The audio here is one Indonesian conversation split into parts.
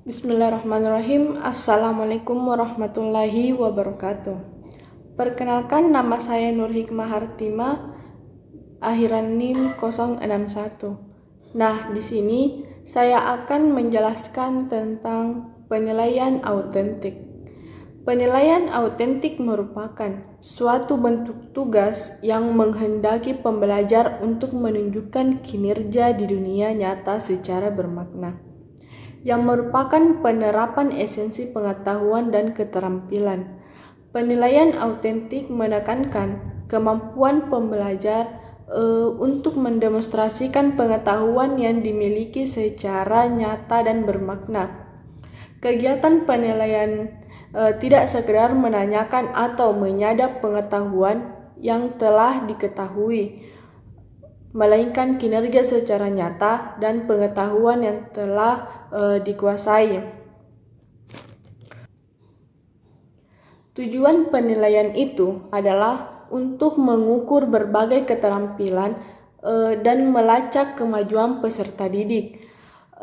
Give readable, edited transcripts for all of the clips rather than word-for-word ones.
Bismillahirrahmanirrahim. Assalamualaikum warahmatullahi wabarakatuh. Perkenalkan, nama saya Nur Hikmah Hartima, akhiran NIM 061. Nah, di sini saya akan menjelaskan tentang penilaian autentik. Penilaian autentik merupakan suatu bentuk tugas yang menghendaki pembelajar untuk menunjukkan kinerja di dunia nyata secara bermakna, yang merupakan penerapan esensi pengetahuan dan keterampilan. Penilaian autentik menekankan kemampuan pembelajar untuk mendemonstrasikan pengetahuan yang dimiliki secara nyata dan bermakna. Kegiatan penilaian tidak sekedar menanyakan atau menyadap pengetahuan yang telah diketahui, melainkan kinerja secara nyata dan pengetahuan yang telah dikuasai. Tujuan penilaian itu adalah untuk mengukur berbagai keterampilan dan melacak kemajuan peserta didik.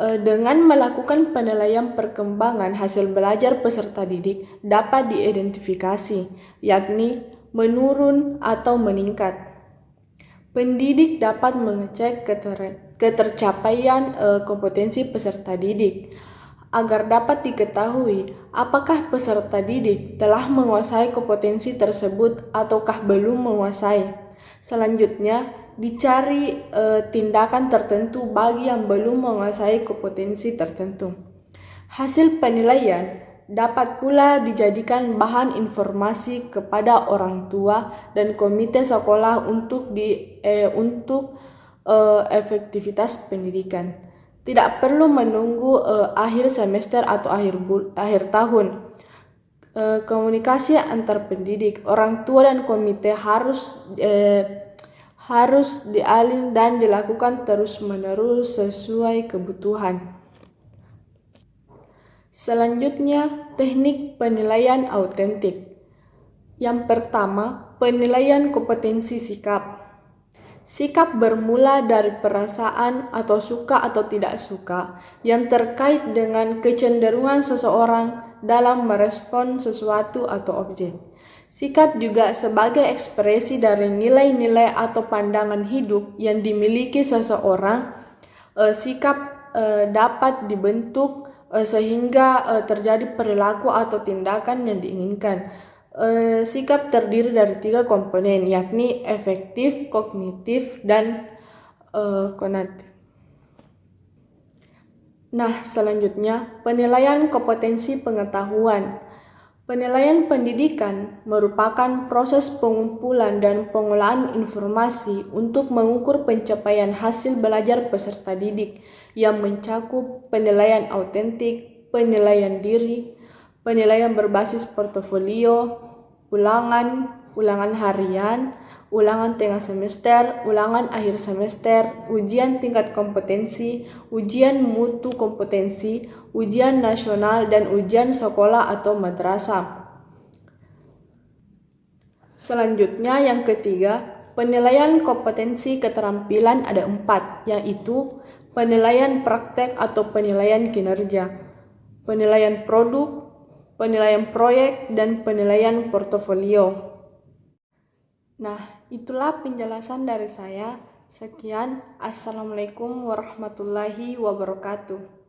Dengan melakukan penilaian, perkembangan hasil belajar peserta didik dapat diidentifikasi, yakni menurun atau meningkat. Pendidik dapat mengecek ketercapaian kompetensi peserta didik agar dapat diketahui apakah peserta didik telah menguasai kompetensi tersebut ataukah belum menguasai. Selanjutnya, dicari tindakan tertentu bagi yang belum menguasai kompetensi tertentu. Hasil penilaian dapat pula dijadikan bahan informasi kepada orang tua dan komite sekolah untuk efektivitas pendidikan. Tidak perlu menunggu akhir semester atau akhir tahun. Komunikasi antar pendidik, orang tua dan komite harus dialin dan dilakukan terus-menerus sesuai kebutuhan. Selanjutnya, teknik penilaian autentik. Yang pertama, penilaian kompetensi sikap. Sikap bermula dari perasaan atau suka atau tidak suka yang terkait dengan kecenderungan seseorang dalam merespon sesuatu atau objek. Sikap juga sebagai ekspresi dari nilai-nilai atau pandangan hidup yang dimiliki seseorang. Sikap dapat dibentuk sehingga terjadi perilaku atau tindakan yang diinginkan. Sikap terdiri dari 3 komponen, yakni efektif, kognitif, dan konatif. Nah, selanjutnya penilaian kompetensi pengetahuan. Penilaian pendidikan merupakan proses pengumpulan dan pengolahan informasi untuk mengukur pencapaian hasil belajar peserta didik yang mencakup penilaian autentik, penilaian diri, penilaian berbasis portofolio, ulangan harian, ulangan tengah semester, ulangan akhir semester, ujian tingkat kompetensi, ujian mutu kompetensi, ujian nasional, dan ujian sekolah atau madrasah. Selanjutnya, yang ketiga, penilaian kompetensi keterampilan ada 4, yaitu penilaian praktek atau penilaian kinerja, penilaian produk, penilaian proyek, dan penilaian portofolio. Nah, itulah penjelasan dari saya. Sekian, Assalamualaikum warahmatullahi wabarakatuh.